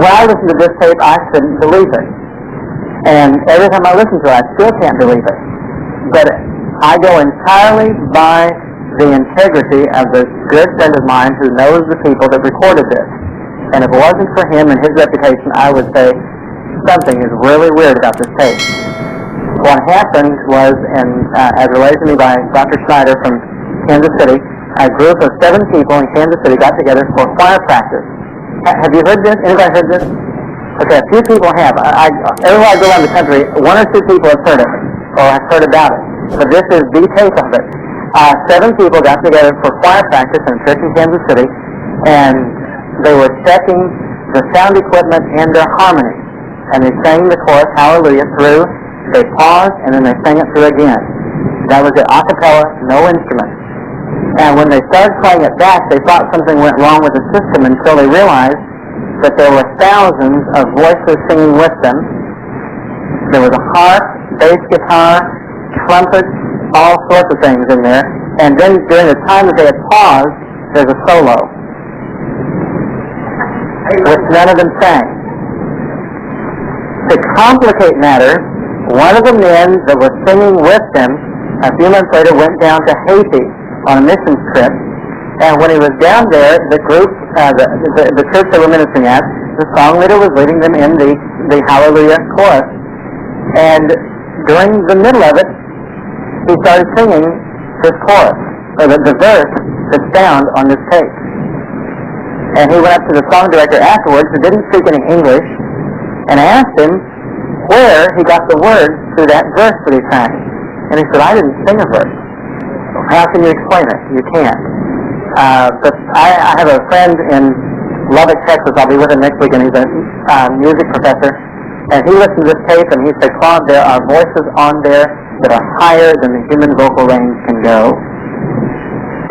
when I listened to this tape, I couldn't believe it. And every time I listen to it, I still can't believe it. But I go entirely by the integrity of the good friend of mine who knows the people that recorded this. And if it wasn't for him and his reputation, I would say something is really weird about this tape. What happened was, as relayed to me by Dr. Schneider from Kansas City, a group of 7 people in Kansas City got together for choir practice. Have you heard this? Anybody heard this? Okay, a few people have. Everywhere I go around the country, 1 or 2 people have heard it, or have heard about it. But this is the tape of it. 7 people got together for choir practice in a church in Kansas City, and they were checking the sound equipment and their harmony. And they sang the chorus, Hallelujah, through. They paused, and then they sang it through again. That was it, a cappella, no instrument. And when they started playing it back, they thought something went wrong with the system until they realized that there were thousands of voices singing with them. There was a harp, bass guitar, trumpets, all sorts of things in there. And then during the time that they had paused, there's a solo, which none of them sang. To complicate matters, one of the men that was singing with them a few months later went down to Haiti on a missions trip, and when he was down there, the group, the church they were ministering at, the song leader was leading them in the Hallelujah chorus, and during the middle of it, he started singing this chorus, or the verse that's found on this tape. And he went up to the song director afterwards, who didn't speak any English, and asked him where he got the words to that verse that he sang. And he said, I didn't sing a verse. How can you explain it? You can't. But I have a friend in Lubbock, Texas. I'll be with him next week, and he's a music professor. And he listened to this tape, and he said, Claude, there are voices on there that are higher than the human vocal range can go.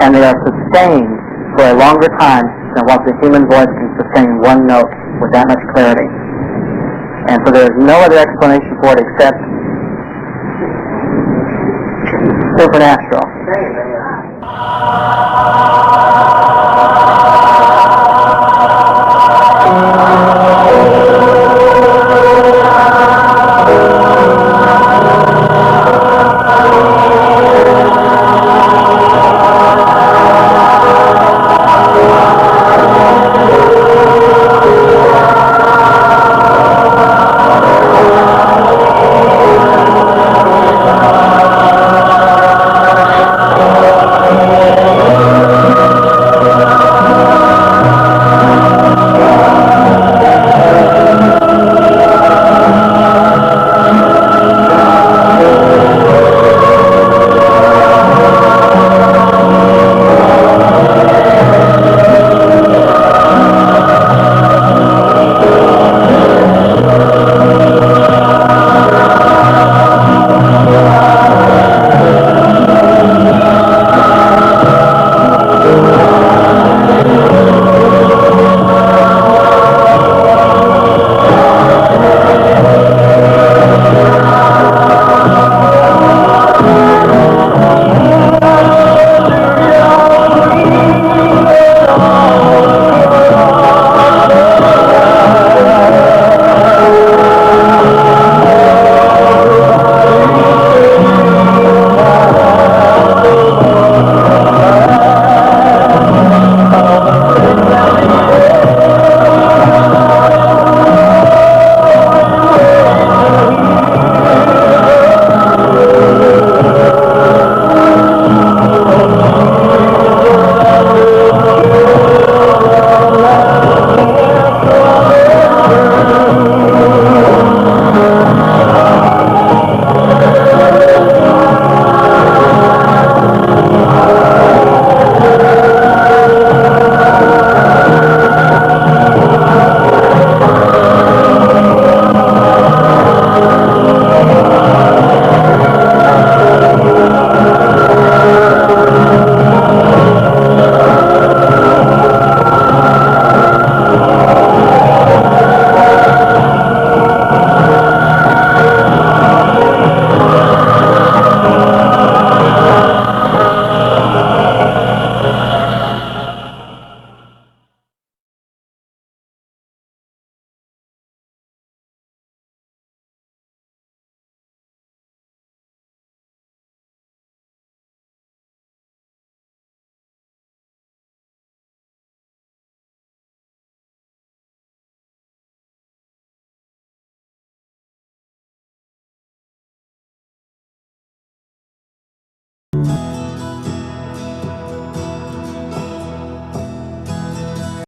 And they are sustained for a longer time than what the human voice can sustain one note with that much clarity. And so there is no other explanation for it except supernatural.